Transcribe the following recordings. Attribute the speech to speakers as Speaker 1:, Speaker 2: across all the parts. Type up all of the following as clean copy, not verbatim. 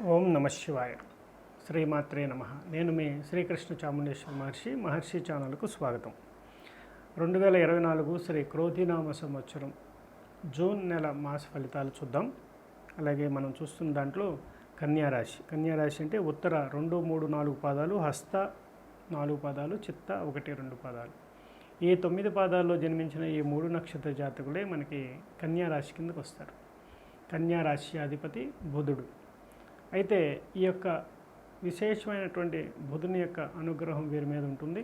Speaker 1: ఓం నమ శివాయ. శ్రీమాత్రే నమ. నేను మీ శ్రీకృష్ణ చాముండేశ్వర మహర్షి ఛానల్కు స్వాగతం. 2024 శ్రీ క్రోధినామ సంవత్సరం జూన్ నెల మాస ఫలితాలు చూద్దాం. అలాగే మనం చూస్తున్న దాంట్లో కన్యారాశి అంటే ఉత్తర 2, 3, 4 పాదాలు, హస్త 4 పాదాలు, చిత్త 1, 2 పాదాలు. ఈ 9 పాదాల్లో జన్మించిన ఈ 3 నక్షత్ర జాతకులే మనకి కన్యారాశి కిందకు వస్తారు. కన్యారాశి అధిపతి బుధుడు. అయితే ఈ యొక్క విశేషమైనటువంటి బుధుని యొక్క అనుగ్రహం వీరి మీద ఉంటుంది.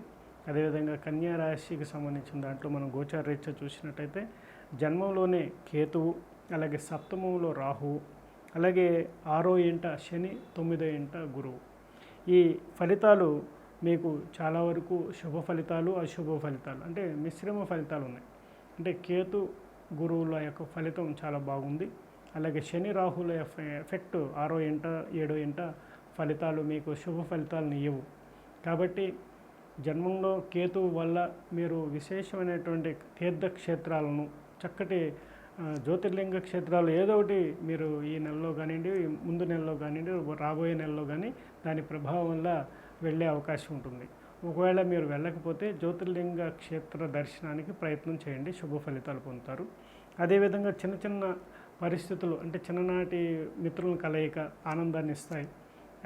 Speaker 1: అదేవిధంగా కన్యారాశికి సంబంధించిన దాంట్లో మనం గోచార రీత్యా చూసినట్టయితే జన్మంలోనే కేతువు, అలాగే సప్తమంలో రాహువు, అలాగే 6వ ఇంట శని, 9వ ఇంట గురువు. ఈ ఫలితాలు మీకు చాలా వరకు శుభ ఫలితాలు, అశుభ ఫలితాలు అంటే మిశ్రమ ఫలితాలు ఉన్నాయి. అంటే కేతు గురువుల యొక్క ఫలితం చాలా బాగుంది. అలాగే శని రాహుల ఎఫెక్ట్ 6వ ఇంట 7వ ఇంట ఫలితాలు మీకు శుభ ఫలితాలను ఇవ్వవు. కాబట్టి జన్మంలో కేతువు వల్ల మీరు విశేషమైనటువంటి తీర్థక్షేత్రాలను, చక్కటి జ్యోతిర్లింగ క్షేత్రాలు ఏదో ఒకటి మీరు ఈ నెలలో కానివ్వండి, ముందు నెలలో కానివ్వండి, రాబోయే నెలలో కానీ దాని ప్రభావం వల్ల వెళ్ళే అవకాశం ఉంటుంది. ఒకవేళ మీరు వెళ్ళకపోతే జ్యోతిర్లింగ క్షేత్ర దర్శనానికి ప్రయత్నం చేయండి, శుభ ఫలితాలు పొందుతారు. అదేవిధంగా చిన్న చిన్న పరిస్థితులు అంటే చిన్ననాటి మిత్రుల కలయిక ఆనందాన్ని ఇస్తాయి.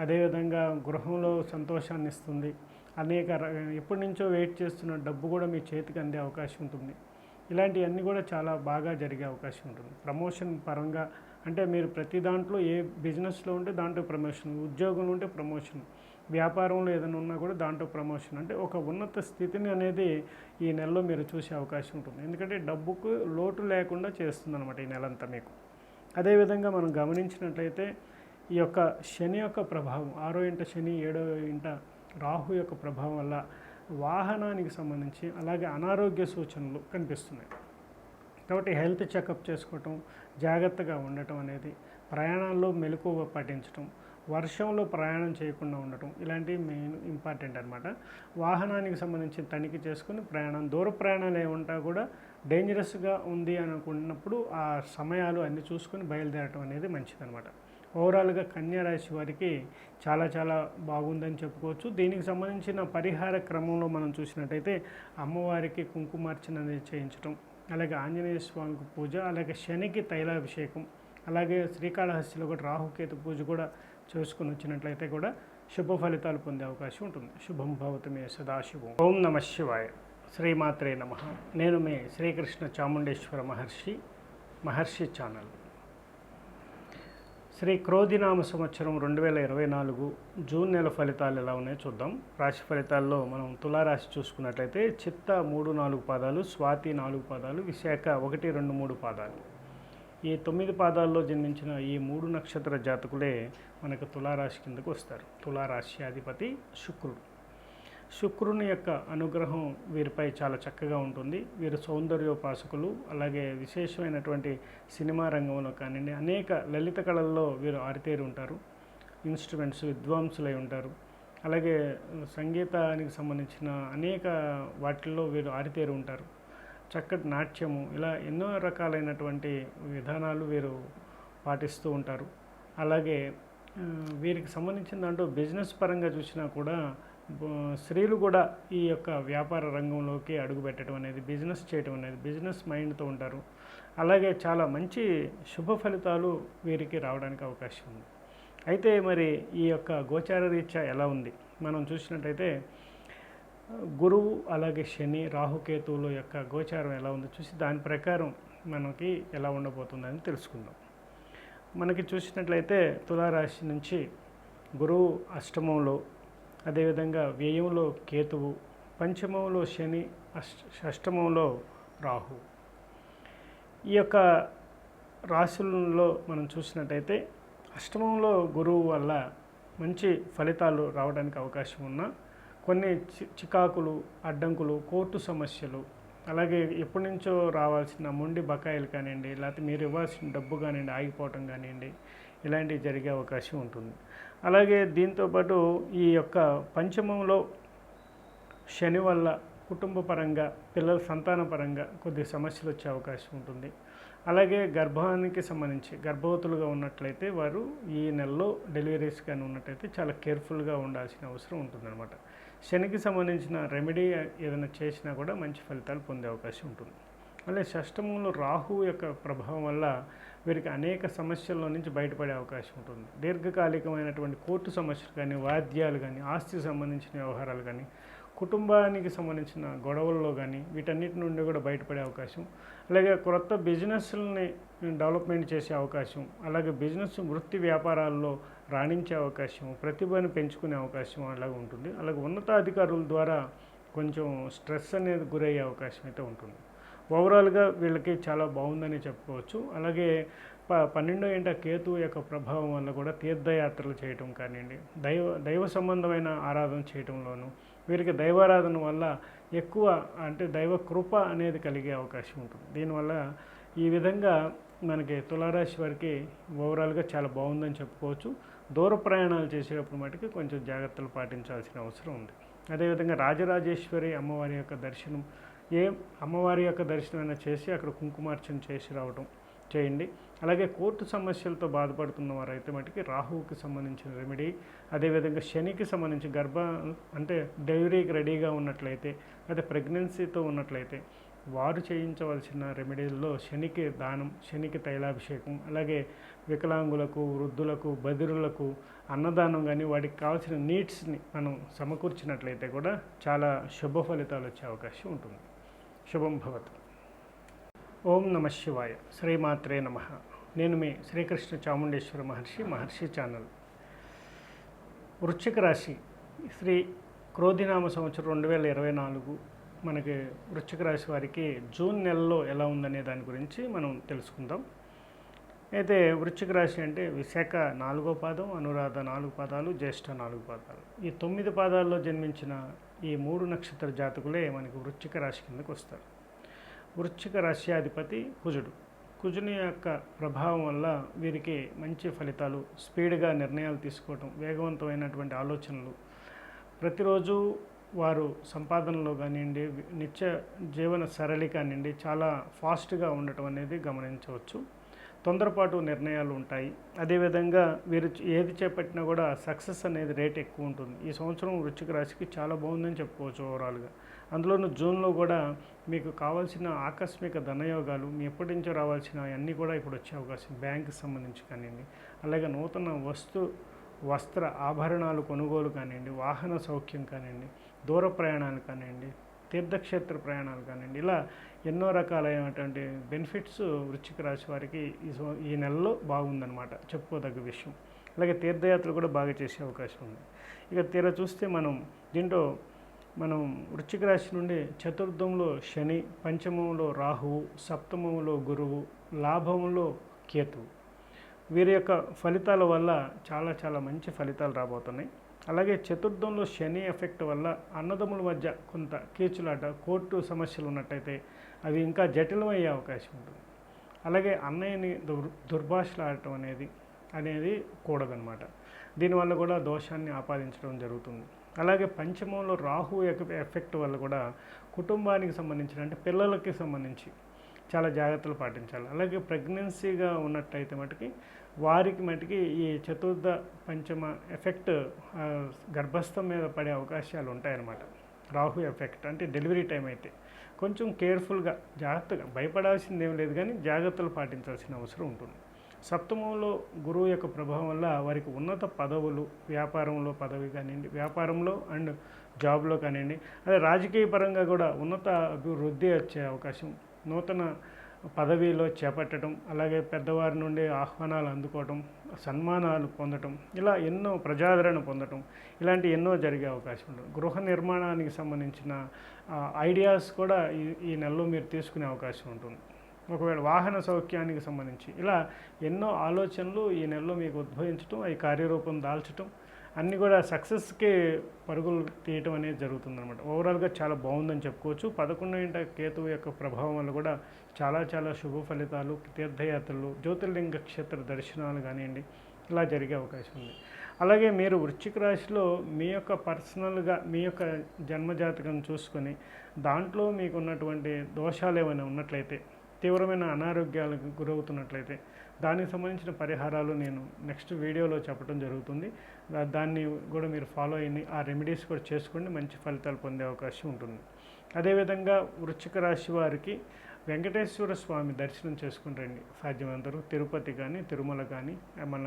Speaker 1: అదేవిధంగా గృహంలో సంతోషాన్ని ఇస్తుంది. ఎప్పటి నుంచో వెయిట్ చేస్తున్న డబ్బు కూడా మీ చేతికి అందే అవకాశం ఉంటుంది. ఇలాంటివన్నీ కూడా చాలా బాగా జరిగే అవకాశం ఉంటుంది. ప్రమోషన్ పరంగా అంటే మీరు ప్రతి దాంట్లో ఏ బిజినెస్లో ఉంటే దాంట్లో ప్రమోషన్, ఉద్యోగంలో ఉంటే ప్రమోషన్, వ్యాపారంలో ఏదైనా ఉన్నా కూడా దాంట్లో ప్రమోషన్, అంటే ఒక ఉన్నత స్థితిని అనేది ఈ నెలలో మీరు చూసే అవకాశం ఉంటుంది. ఎందుకంటే డబ్బుకు లోటు లేకుండా చేస్తుంది అనమాట ఈ నెలంతా మీకు. అదేవిధంగా మనం గమనించినట్లయితే ఈ యొక్క శని యొక్క ప్రభావం, 6వ ఇంట శని, 7వ ఇంట రాహు యొక్క ప్రభావం వల్ల వాహనానికి సంబంధించి అలాగే అనారోగ్య సూచనలు కనిపిస్తున్నాయి. కాబట్టి హెల్త్ చెకప్ చేసుకోవటం, జాగ్రత్తగా ఉండటం అనేది, ప్రయాణాల్లో మెలకువ పాటించడం, వర్షంలో ప్రయాణం చేయకుండా ఉండటం, ఇలాంటివి మెయిన్ ఇంపార్టెంట్ అనమాట. వాహనానికి సంబంధించి తనిఖీ చేసుకుని దూర ప్రయాణాలు ఏముంటా కూడా డేంజరస్గా ఉంది అనుకున్నప్పుడు ఆ సమయాలు అన్నీ చూసుకొని బయలుదేరటం అనేది మంచిదన్నమాట. ఓవరాల్గా కన్యారాశి వారికి చాలా చాలా బాగుందని చెప్పుకోవచ్చు. దీనికి సంబంధించిన పరిహార క్రమంలో మనం చూసినట్టయితే అమ్మవారికి కుంకుమార్చన అనేది చేయించడం, అలాగే ఆంజనేయ స్వామికి పూజ, అలాగే శనికి తైలాభిషేకం, అలాగే శ్రీకాళహస్తిలో కూడా రాహుకేతు పూజ కూడా చేసుకుని వచ్చినట్లయితే కూడా శుభ ఫలితాలు పొందే అవకాశం ఉంటుంది. శుభం భవతు మే సదాశివం. ఓం నమ శివాయ. శ్రీమాత్రే నమ. నేను మీ శ్రీకృష్ణ చాముండేశ్వర మహర్షి ఛానల్. శ్రీ క్రోధినామ సంవత్సరం 2024 జూన్ నెల ఫలితాలు ఎలా ఉన్నాయో చూద్దాం. రాశి ఫలితాల్లో మనం తులారాశి చూసుకున్నట్లయితే చిత్త 3, 4 పాదాలు, స్వాతి 4 పాదాలు, విశాఖ 1, 2, 3 పాదాలు. ఈ 9 పాదాల్లో జన్మించిన ఈ 3 నక్షత్ర జాతకులే మనకు తులారాశి కిందకు వస్తారు. తులారాశి అధిపతి శుక్రుని యొక్క అనుగ్రహం వీరిపై చాలా చక్కగా ఉంటుంది. వీరు సౌందర్యోపాసకులు, అలాగే విశేషమైనటువంటి సినిమా రంగంలో కానివ్వండి, అనేక లలిత కళల్లో వీరు ఆరితేరి ఉంటారు. ఇన్స్ట్రుమెంట్స్ విద్వాంసులై ఉంటారు. అలాగే సంగీతానికి సంబంధించిన అనేక వాటిల్లో వీరు ఆరితేరి ఉంటారు. చక్కటి నాట్యము, ఇలా ఎన్నో రకాలైనటువంటి విధానాలు వీరు పాటిస్తూ ఉంటారు. అలాగే వీరికి సంబంధించిన దాంట్లో బిజినెస్ పరంగా చూసినా కూడా స్త్రీలు కూడా ఈ యొక్క వ్యాపార రంగంలోకి అడుగు పెట్టడం అనేది, బిజినెస్ చేయడం అనేది, బిజినెస్ మైండ్తో ఉంటారు. అలాగే చాలా మంచి శుభ ఫలితాలు వీరికి రావడానికి అవకాశం ఉంది. అయితే మరి ఈ యొక్క గోచార రీత్యా ఎలా ఉంది మనం చూసినట్టయితే గురువు, అలాగే శని, రాహుకేతువుల యొక్క గోచారం ఎలా ఉందో చూసి దాని ప్రకారం మనకి ఎలా ఉండబోతుందని తెలుసుకుందాం. మనకి చూసినట్లయితే తులారాశి నుంచి గురువు అష్టమంలో, అదేవిధంగా వ్యయంలో కేతువు, పంచమంలో శని, షష్టమంలో రాహు. ఈ యొక్క రాశులలో మనం చూసినట్టయితే అష్టమంలో గురువు వల్ల మంచి ఫలితాలు రావడానికి అవకాశం ఉన్న కొన్ని చికాకులు, అడ్డంకులు, కోర్టు సమస్యలు, అలాగే ఎప్పటి నుంచో రావాల్సిన మొండి బకాయిలు కానివ్వండి, లేకపోతే మీరు ఇవ్వాల్సిన డబ్బు కానివ్వండి ఆగిపోవటం కానివ్వండి, ఇలాంటివి జరిగే అవకాశం ఉంటుంది. అలాగే దీంతోపాటు ఈ యొక్క పంచమంలో శని వల్ల కుటుంబ పరంగా, పిల్లల సంతాన పరంగా కొద్ది సమస్యలు వచ్చే అవకాశం ఉంటుంది. అలాగే గర్భానికి సంబంధించి గర్భవతులుగా ఉన్నట్లయితే వారు ఈ నెలలో డెలివరీస్ కానీ ఉన్నట్లయితే చాలా కేర్ఫుల్గా ఉండాల్సిన అవసరం ఉంటుందన్నమాట. శనికి సంబంధించిన రెమెడీ ఏదైనా చేసినా కూడా మంచి ఫలితాలు పొందే అవకాశం ఉంటుంది. అలాగే షష్టమంలో రాహువు యొక్క ప్రభావం వల్ల వీరికి అనేక సమస్యల్లో నుంచి బయటపడే అవకాశం ఉంటుంది. దీర్ఘకాలికమైనటువంటి కోర్టు సమస్యలు కానీ, వాద్యాలు కానీ, ఆస్తికి సంబంధించిన వ్యవహారాలు కానీ, కుటుంబానికి సంబంధించిన గొడవల్లో కానీ వీటన్నిటి నుండి కూడా బయటపడే అవకాశం, అలాగే కొత్త బిజినెస్ని డెవలప్మెంట్ చేసే అవకాశం, అలాగే బిజినెస్ వృత్తి వ్యాపారాల్లో రాణించే అవకాశం, ప్రతిభను పెంచుకునే అవకాశం అలాగే ఉంటుంది. అలాగే ఉన్నతాధికారుల ద్వారా కొంచెం స్ట్రెస్ అనేది గురయ్యే అవకాశం అయితే ఉంటుంది. ఓవరాల్గా వీళ్ళకి చాలా బాగుందని చెప్పుకోవచ్చు. అలాగే 12వ ఇంట కేతువు యొక్క ప్రభావం వల్ల కూడా తీర్థయాత్రలు చేయటం కానివ్వండి, దైవ సంబంధమైన ఆరాధన చేయటంలోనూ వీరికి దైవారాధన వల్ల ఎక్కువ అంటే దైవ కృప అనేది కలిగే అవకాశం ఉంటుంది. దీనివల్ల ఈ విధంగా మనకి తులారాశి వారికి ఓవరాల్గా చాలా బాగుందని చెప్పుకోవచ్చు. దూర ప్రయాణాలు చేసేటప్పుడు మటుకు కొంచెం జాగ్రత్తలు పాటించాల్సిన అవసరం ఉంది. అదేవిధంగా రాజరాజేశ్వరి అమ్మవారి యొక్క దర్శనం, ఏ అమ్మవారి యొక్క దర్శనమైనా చేసి అక్కడ కుంకుమార్చన చేసి రావడం చేయండి. అలాగే కోర్టు సమస్యలతో బాధపడుతున్న వారైతే మటుకి రాహువుకి సంబంధించిన రెమెడీ, అదేవిధంగా శనికి సంబంధించి అంటే డెలివరీకి రెడీగా ఉన్నట్లయితే, అదే ప్రెగ్నెన్సీతో ఉన్నట్లయితే వారు చేయించవలసిన రెమెడీల్లో శనికి దానం, శనికి తైలాభిషేకం, అలాగే వికలాంగులకు, వృద్ధులకు, బదిరులకు అన్నదానం కానీ వాటికి కావాల్సిన నీడ్స్ని మనం సమకూర్చినట్లయితే కూడా చాలా శుభ ఫలితాలు వచ్చే అవకాశం ఉంటుంది. శుభం భవతు. ఓం నమ శివాయ. శ్రీమాత్రే నమః. నేను మీ శ్రీకృష్ణ చాముండేశ్వర మహర్షి ఛానల్. వృశ్చిక రాశి శ్రీ క్రోధినామ సంవత్సరం 2024 మనకి వృశ్చిక రాశి వారికి జూన్ నెలలో ఎలా ఉందనే దాని గురించి మనం తెలుసుకుందాం. అయితే వృశ్చిక రాశి అంటే విశాఖ 4వ పాదం, అనురాధ 4 పాదాలు, జ్యేష్ఠ 4 పాదాలు, ఈ 9 పాదాల్లో జన్మించిన ఈ 3 నక్షత్ర జాతకులే మనకి వృశ్చిక రాశి కిందకు వస్తారు. వృశ్చిక రాశ్యాధిపతి కుజుడు. కుజుని యొక్క ప్రభావం వల్ల వీరికి మంచి ఫలితాలు, స్పీడ్గా నిర్ణయాలు తీసుకోవటం, వేగవంతమైనటువంటి ఆలోచనలు, ప్రతిరోజు వారు సంపాదనలో కానివ్వండి, నిత్య జీవన సరళి కానివ్వండి చాలా ఫాస్ట్గా ఉండటం అనేది గమనించవచ్చు. తొందరపాటు నిర్ణయాలు ఉంటాయి. అదేవిధంగా వీరు ఏది చేపట్టినా కూడా సక్సెస్ అనేది రేట్ ఎక్కువ ఉంటుంది. ఈ సంవత్సరం వృశ్చిక రాశికి చాలా బాగుందని చెప్పుకోవచ్చు ఓవరాల్గా. అందులోనూ జూన్లో కూడా మీకు కావాల్సిన ఆకస్మిక ధనయోగాలు, మీ ఎప్పటి నుంచో రావాల్సిన అన్నీ కూడా ఇప్పుడు వచ్చే అవకాశం, బ్యాంకుకి సంబంధించి కానివ్వండి, అలాగే నూతన వస్త్ర ఆభరణాలు కొనుగోలు కానివ్వండి, వాహన సౌఖ్యం కానివ్వండి, దూర ప్రయాణాలు కానివ్వండి, తీర్థక్షేత్ర ప్రయాణాలు కానివ్వండి, ఇలా ఎన్నో రకాలైనటువంటి బెనిఫిట్స్ వృశ్చిక రాశి వారికి ఈ నెలలో బాగుందన్నమాట, చెప్పుకోదగ్గ విషయం. అలాగే తీర్థయాత్రలు కూడా బాగా చేసే అవకాశం ఉంది. ఇక తీరా చూస్తే మనం వృశ్చిక రాశి నుండి చతుర్థంలో శని, పంచమంలో రాహువు, సప్తమంలో గురువు, లాభంలో కేతువు, వీరి యొక్క ఫలితాల వల్ల చాలా చాలా మంచి ఫలితాలు రాబోతున్నాయి. అలాగే చతుర్థంలో శని ఎఫెక్ట్ వల్ల అన్నదమ్ముల మధ్య కొంత కీచులాట, కోర్టు సమస్యలు ఉన్నట్టయితే అవి ఇంకా జటిలమయ్యే అవకాశం ఉంటుంది. అలాగే అన్నయ్యని దుర్భాషలాడటం అనేది కూడదనమాట. దీనివల్ల కూడా దోషాన్ని ఆపాదించడం జరుగుతుంది. అలాగే పంచమంలో రాహు ఎఫెక్ట్ వల్ల కూడా కుటుంబానికి సంబంధించిన అంటే పిల్లలకి సంబంధించి చాలా జాగ్రత్తలు పాటించాలి. అలాగే ప్రెగ్నెన్సీగా ఉన్నట్టయితే వారికి ఈ చతుర్థ పంచమ ఎఫెక్ట్ గర్భస్థం మీద పడే అవకాశాలు ఉంటాయన్నమాట. రాహు ఎఫెక్ట్ అంటే డెలివరీ టైం అయితే కొంచెం కేర్ఫుల్గా, జాగ్రత్తగా, భయపడాల్సింది ఏం లేదు కానీ జాగ్రత్తలు పాటించాల్సిన అవసరం ఉంటుంది. సప్తమంలో గురువు యొక్క ప్రభావం వల్ల వారికి ఉన్నత పదవులు, వ్యాపారంలో పదవి కానివ్వండి, వ్యాపారంలో అండ్ జాబ్లో కానివ్వండి, అదే రాజకీయ పరంగా కూడా ఉన్నత అభివృద్ధి వచ్చే అవకాశం, నూతన పదవిలో చేపట్టడం, అలాగే పెద్దవారి నుండి ఆహ్వానాలు అందుకోవటం, సన్మానాలు పొందటం, ఇలా ఎన్నో ప్రజాదరణ పొందటం, ఇలాంటి ఎన్నో జరిగే అవకాశం ఉంటుంది. గృహ నిర్మాణానికి సంబంధించిన ఐడియాస్ కూడా ఈ నెలలో మీరు తీసుకునే అవకాశం ఉంటుంది. ఒకవేళ వాహన సౌఖ్యానికి సంబంధించి ఇలా ఎన్నో ఆలోచనలు ఈ నెలలో మీకు ఉద్భవించడం, అవి కార్యరూపం దాల్చడం, అన్నీ కూడా సక్సెస్కి పరుగులు తీయటం అనేది జరుగుతుందన్నమాట. ఓవరాల్గా చాలా బాగుందని చెప్పుకోవచ్చు. 11వ ఇంట కేతువు యొక్క ప్రభావం వల్ల కూడా చాలా చాలా శుభ ఫలితాలు, తీర్థయాత్రలు, జ్యోతిర్లింగ క్షేత్ర దర్శనాలు కానివ్వండి ఇలా జరిగే అవకాశం ఉంది. అలాగే మీరు వృశ్చిక రాశిలో మీ యొక్క పర్సనల్గా మీ యొక్క జన్మజాతకం చూసుకొని దాంట్లో మీకు ఉన్నటువంటి దోషాలు ఏమైనా ఉన్నట్లయితే తీవ్రమైన అనారోగ్యాలకు గురవుతున్నట్లయితే దానికి సంబంధించిన పరిహారాలు నేను నెక్స్ట్ వీడియోలో చెప్పడం జరుగుతుంది. దాన్ని కూడా మీరు ఫాలో అయ్యి ఆ రెమెడీస్ కూడా చేసుకోండి, మంచి ఫలితాలు పొందే అవకాశం ఉంటుంది. అదేవిధంగా వృశ్చిక రాశి వారికి వెంకటేశ్వర స్వామి దర్శనం చేసుకుని రండి. సాధ్యమంతరు తిరుపతి కానీ, తిరుమల కానీ, మన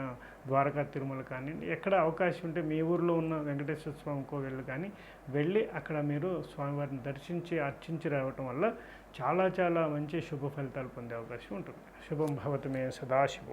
Speaker 1: ద్వారకా తిరుమల కానీ, ఎక్కడ అవకాశం ఉంటే మీ ఊరిలో ఉన్న వెంకటేశ్వర స్వామి కోవిళ్ళు కానీ వెళ్ళి అక్కడ మీరు స్వామివారిని దర్శించి అర్చించి రావటం వల్ల చాలా చాలా మంచి శుభ ఫలితాలు పొందే అవకాశం ఉంటుంది. శుభం భవతు మే సదాశివం.